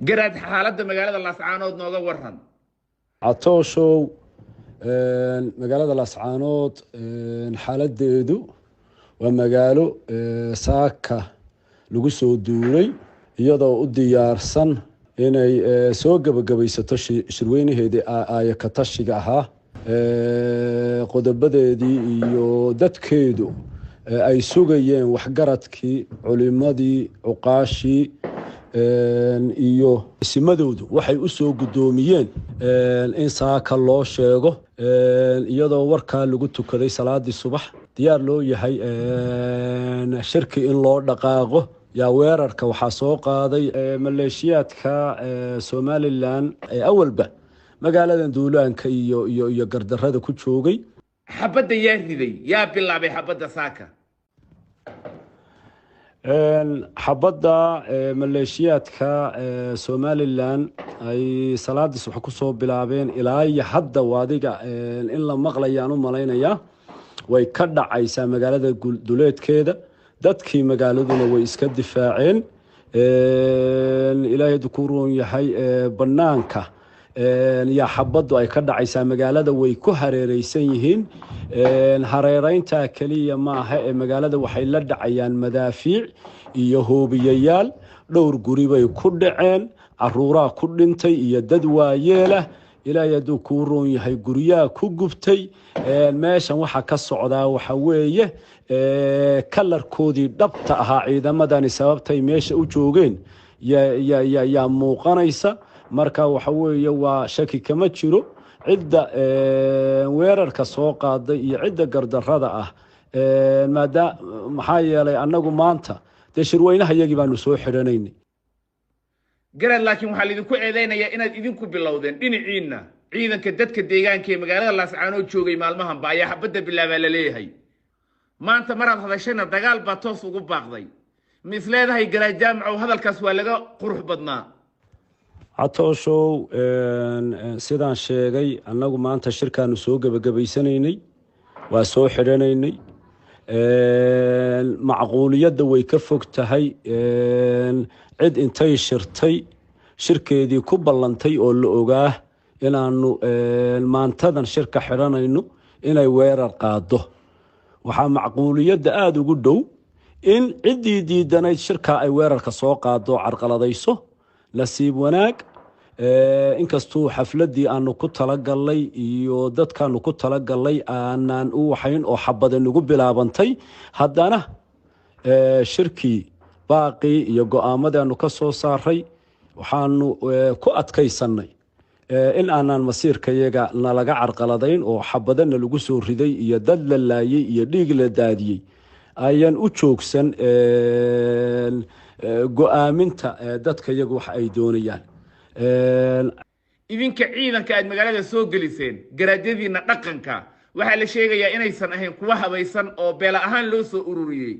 garaad xaaladda magaalada Laascaanood nooga waran. Catooshow magaalada Laascaanood xaaladeedu waa magaalo saaka lagu soo duulay iyadoo u diyaarsan inay soo gabagabaysato shirweynaheedii ay ka tashiga ahaa qodobadeedii iyo dadkeedu ay sugayeen waxgaradkii culimadii cuqaashii iyo simadoodu waxay u soo gudoomiyeen in saaka loo sheego iyadoo warkaa lagu tukaday salaadii subax diyaar loo yahay shirki in loo dhaqaaqo yaa weerarka waxaa soo qaaday maleeshiyaadka Somaliland ee awalba magaaladan duulaanka iyo gardarrada ku joogay. xabadda yaa riday yaa bilaabay xabadda saaka. xabadda maleeshiyaadka Somaliland ay salaadii subax ku soo bilaabeen ilaa iyo hadda waadiga in la maqlayaan u malaynaya way ka dhacaysaa magaalada duleedkeeda dadkii magaaladuna way iska difaaceen ilaahay dukuroon yahay banaanka yaa xabaddu ay ka dhacaysaa magaalada way ku hareereysan yihiin hareereynta kaliya maaha ee magaalada waxay la dhacayaan madaafiic iyo hoobiyayaal dhowr guri bay ku dhaceen caruuraa ku dhintay iyo dad waayeela ilaahay hadduu kuu roon yahay guryaha ku gubtay meeshan waxa ka socdaa waxa weeye kalarkoodii dhabta ahaa ciidamadani sababtay meesha u joogeen yaa muuqanaysa marka waxa weeye waa shaki kama jiro cidda weerarka soo qaaday iyo cidda gardarrada ah maxaa yeelay annagu maanta dee shirweynaha iyagii baanu soo xidhanaynay garaad laakiin waxaa laidinku eedeynayaa inaad idinku bilowdeen dhinaciinna ciidanka dadka deegaanka ee magaalada Laascaanood joogay maalmahanba ayaa xabadda bilaabaa la leeyahay maanta maraad hadashayna dagaal baa toos ugu baaqday ma is leedahay garaad jaamacow hadalkaas waa laga qurux badnaa. Catooshow sidaan sheegay annagu maanta shirkaanu soo gabagabaysanaynay waa soo xidhanaynay macquuliyadda way ka fog tahay cid intay shirtay shirkeedii ku ballantay oo la ogaa inaanu maantadan shirka xidhanayno inay weerar qaado waxaa macquuliyadda aada ugu dhow in ciddii diidanayd shirka ay weerarka soo qaado carqaladayso nasiib wanaag inkastuu xafladii aanu ku talagalnay iyo dadkaanu ku talagalnay aanaan u waxayn oo xabada nagu bilaabantay haddana shirkii baaqii iyo go'aamadaanu ka soo saaray waxaanu ku adkaysanay in aanan masiirkayaga nalaga carqaladayn oo xabadana lagu soo riday iyo dad la laayay iyo dhiig la daadiyey ayaan u joogsan go'aaminta dadka iyagu wax ay doonayaan idinka ciidanka aad magaalada soo geliseen garaadadiina dhaqanka waxa la sheegayaa inaysan ahayn kuwa habaysan oo beela ahaan loo soo ururiyay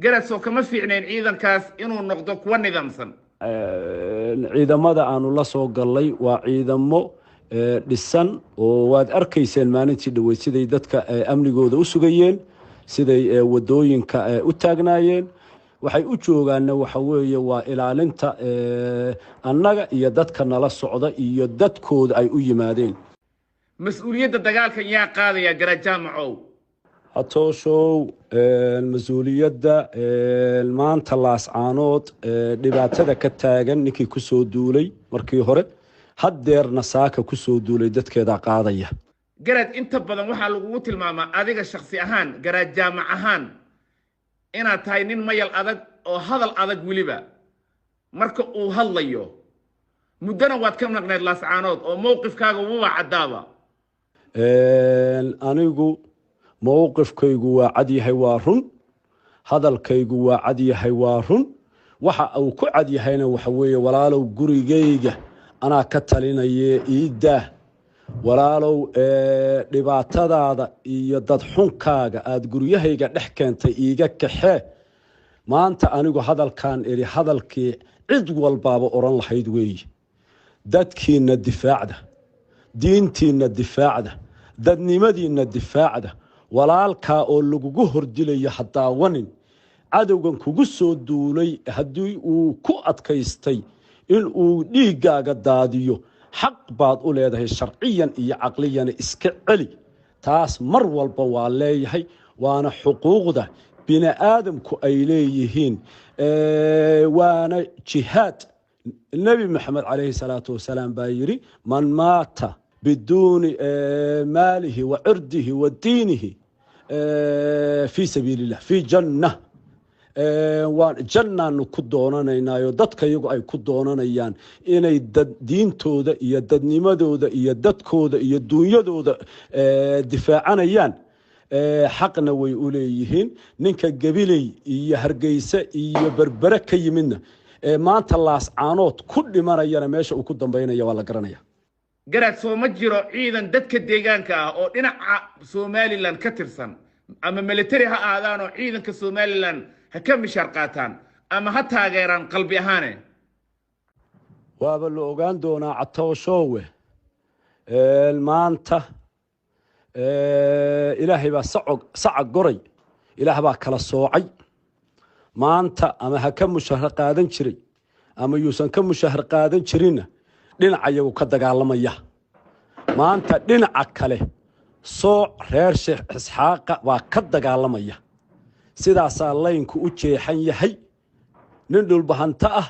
garaad soo kama fiicneen ciidankaas inuu noqdo kuwa nidaamsan. ciidamada aanu la soo galay waa ciidamo dhisan oo waad arkayseen maalintii dhaweyd siday dadka amnigooda u sugayeen siday wadooyinka u taagnaayeen waxay u joogaana waxa weeye waa ilaalinta annaga iyo dadka nala socda iyo dadkooda ay u yimaadeen. mas'uuliyadda dagaalkan yaa qaadaya garaad jaamacow. Catooshow mas'uuliyadda maanta Laascaanood dhibaatada ka taagan ninkii ku soo duulay markii hore haddeerna saaka ku soo duulay dadkeeda qaadaya. garaad inta badan waxaa lagu tilmaamaa adiga shakhsi ahaan garaad jaamac ahaan inaad tahay nin mayal adag oo hadal adag weliba marka uu hadlayo muddana waad ka maqneed Laascaanood oo mowqifkaaga wuu cadaaba. anigu mowqifkaygu waa cad yahay waa run hadalkaygu waa cad yahay waa run waxa uu ku cad yahayna waxa weeye walaalow gurigayga anaa ka talinaya iidaa walaalow dhibaatadaada iyo dad xunkaaga aad guryahayga dhex keentay iiga kaxee maanta anigu hadalkan iri hadalkii cid walbaaba oran lahayd weeye dadkiina difaacda diintiina difaacda dadnimadiina difaacda walaalkaa oo lagugu hordilayo hadaawanin cadowgan kugu soo duulay haddii uu ku adkaystay inuu dhiiggaaga daadiyo xaq baad u leedahay sharciyan iyo caqliyana iska celi taas mar walba waa leeyahay waana xuquuqda bini aadamku ay leeyihiin waana jihaad nabi maxamed calayhi salaatu wasalaam baa yiri man maata biduuni maalihi wa cirdihi wa diinihi fi sabiilillah fi jannah waan jannaanu ku doonanaynaayo dadka iyagu ay ku doonanayaan inay diintooda iyo dadnimadooda iyo dadkooda iyo duunyadooda difaacanayaan xaqna way u leeyihiin ninka gabiley iyo hargeysa iyo berbere ka yimidna maanta laascaanood ku dhimanayana meesha uu ku dambaynaya waa la garanaya garaad soo ma jiro ciidan dadka deegaanka ah oo dhinaca Somaliland ka tirsan ama military ha aadaan oo ciidanka Somaliland ha ka mishar qaataan ama ha taageeraan qalbi ahaan waaba la ogaan doonaa catooshowe maanta ilaahay baa sacag goray ilaah baa kala soocay maanta ama ha ka mushahar qaadan jiray ama yuusan ka mushahar qaadan jirinna dhinaca iyagu ka dagaalamaya maanta dhinaca kale sooc reer Sheekh Isxaaqa waa ka dagaalamaya sidaasaa laynku u jeexan yahay nin dhulbahanta ah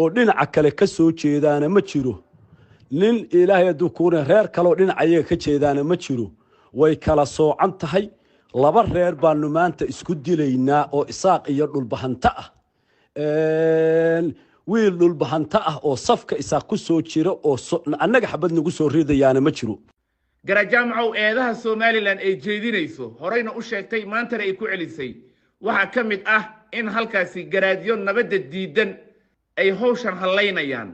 oo dhinaca kale ka soo jeedaana ma jiro nin ilaahay hadduu kuuna reer kale oo dhinaca iyaga ka jeedaana ma jiro way kala soocan tahay laba reer baanu maanta isku dilaynaa oo isaaq iyo dhulbahanta ah wiil dhulbahanta ah oo safka isaaq ku soo jira oo annaga xabad nagu soo ridayaana ma jiro garajaamacow eedaha Somaliland ay jeedinayso horeyna u sheegtay maantana ay ku celisay waxa ka mid ah in halkaasi garaadyo nabadda diidan ay hawshan halaynayaan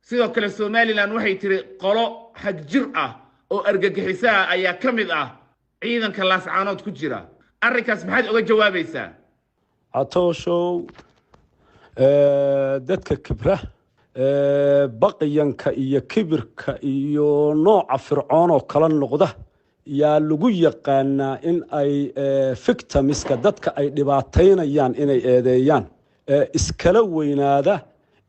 sidoo kale Somaliland waxay tiri qolo xag jir ah oo argagixisa ayaa ka mid ah ciidanka laascaanood ku jira arrinkaas maxaad uga jawaabaysaa catooshow dadka kibra baqiyanka iyo kibirka iyo nooca fircoon oo kala noqda yaa lagu yaqaanaa in ay victimska dadka ay dhibaataynayaan inay eedeeyaan iskala weynaada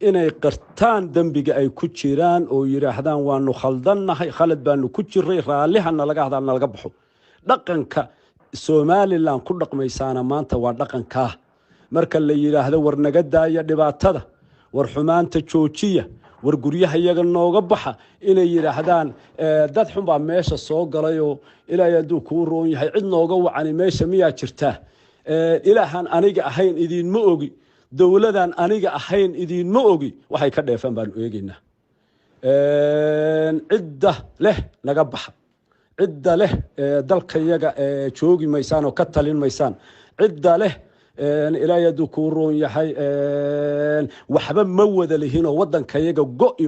inay qirtaan dambiga ay ku jiraan oo yiraahdaan waanu khaldannahay khalad baanu ku jiray raallihana laga hadalna laga baxo dhaqanka Somaliland ku dhaqmaysaana maanta waa dhaqanka marka la yiraahdo war naga daaya dhibaatada war xumaanta joojiya war guryaha iyaga nooga baxa inay yiraahdaan dad xun baa meesha soo galay oo ilaahay hadduu ku roon yahay cid nooga wacani meesha miyaa jirtaa ilaahan aniga ahayn idin ma ogi dawladan aniga ahayn idin ma ogi waxay ka dheefan baan eegaynaa cidda leh naga baxa cidda leh dalka iyaga joogi maysaan oo ka talin maysaan cidda leh ilaahay hadduu ku roon yahay waxba ma wada lihinoo waddanka iyaga go'i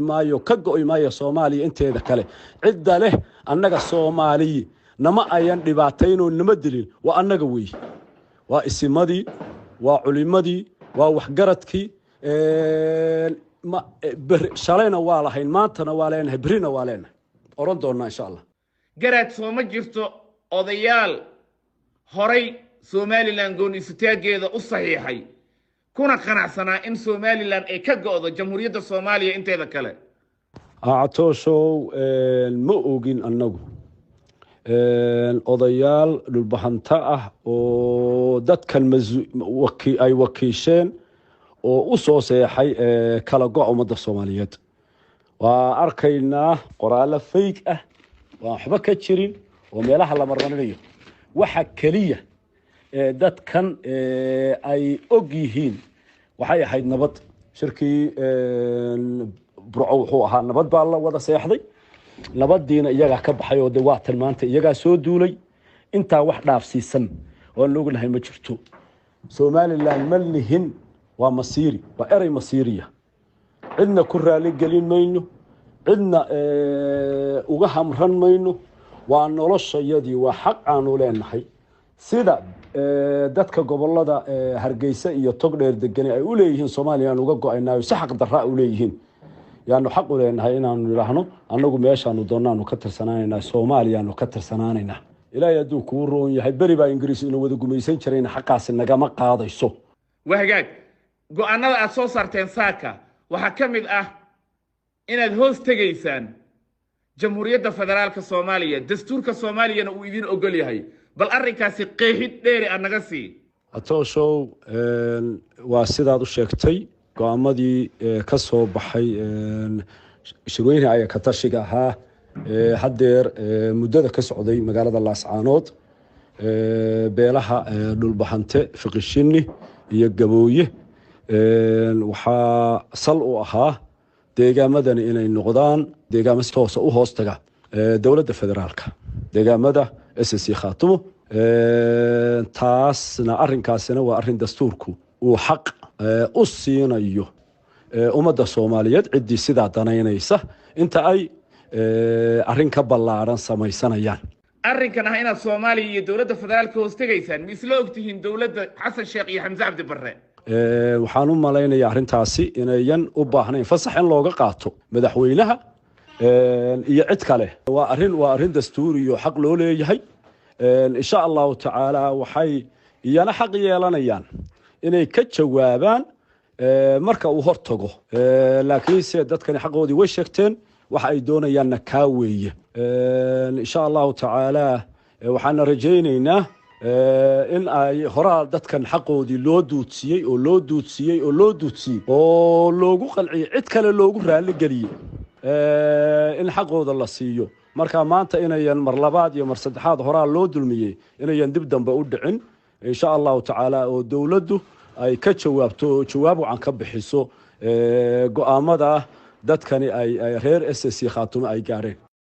maayo Soomaaliya inteeda kale cidda leh annaga Soomaaliya nama ayan dhibaataynoo nama dilin waa annaga weey waa isimadii waa culimadii waa waxgaradkii shalayna waa lahayn maantana waa leenahay berina waa leenahay oran doonaa insha Allah garaad soo ma jirto odayaal horay Somaliland goon istaageeda u saxiixay kuna qanacsanaa in Somaliland ay ka go'do jamhuuriyadda Soomaaliya inteeda kale catooshow ma ogin annagu odayaal dhulbahanta ah oo dadkan ay wakiisheen oo u soo seexay kala go'a ummadda Soomaaliyeed waa arkaynaa qoraal fake ah waa waxba ka jirin oo meelaha la marmarinayo waxa kaliya dadkan ay og yihiin waxay ahayd nabad shirkii burco wuxuu ahaa nabad baa la wada seexday nabadiina iyaga ka baxay oo dawaatan maanta iyaga soo duulay inta wax dhaafsiisan oo loogahay ma jirto Somaliland malnihin waa masiiri waa eray masiiriya cidna ku raali gelin mayno cidna uga hamran mayno waa noloshayadii waa xaq aanu leenahay sida dadka gobolada Hargeysa iyo Togdheer degan ay u leeyihiin Soomaaliya uga go'aynayo si xaq darra u leeyihiin yaanu xaq u leenahay inaanu yiraahno anagu meeshaanu doonaanu ka tirsanaanayna Soomaaliyaanu ka tirsanaanayna ilaahay hadduu ku roon yahay bari baa Ingiriis inuu wada gumaysan jirayna xaqaasi nagama qaadayso wahagaag go'aanada aad soo saarteen saaka waxa ka mid ah inaad hoos tegaysaan jamhuuriyadda federaalka Soomaaliya dastuurka Soomaaliyana uu idin ogol yahay bal arrinkaasi qeexid dheeri aan naga sii atooshow waa sidaad u sheegtay go'aamadii ka soo baxay shirweynaha ay ka tashiga ahaa haddeer muddada ka socday magaalada Laascaanood beelaha dhulbahante fiqishinni iyo gabooye waxaa sal u ahaa deegaamadani inay noqdaan deegaamo si toos ah u hoos taga dowladda federaalka deegaamada SSC Khaatumo taasna arrinkaasina waa arrin dastuurku uu xaq u siinayo ummadda Soomaaliyeed ciddii sidaa danaynaysa inta ay arrin ka ballaaran samaysanayaan arrinkan ah inaad Soomaaliya iyo dowladda federaalka hoos tagaysaan ma isla ogtihiin dowladda Xasan Sheekh iyo Xamza Cabdi Barre waxaan u malaynayaa arrintaasi inayan u baahnayn fasax in looga qaato madaxweynaha iyo cid kale waa arrin dastuuri iyo xaq loo leeyahay insha Allahu tacaala waxay iyana xaq yeelanayaan inay ka jawaabaan marka uu hortago laakiin se dadkani xaqoodii way sheegteen waxa ay doonayaanna kaa weeye insha Allahu tacaala waxaan rajaynaynaa in ay horaa dadkan xaqoodii loo duudsiyay oo loogu qalciyay cid kale loogu raali galiyay in xaqooda la siiyo marka maanta inayan mar labaad iyo mar saddexaad horaa loo dulmiyay inayan dib dambe u dhicin insha Allahu tacaala oo dawladdu ay ka jawaabto jawaab wacan ka bixiso go'aamada dadkani ay reer SSC Khaatumo ay gaareen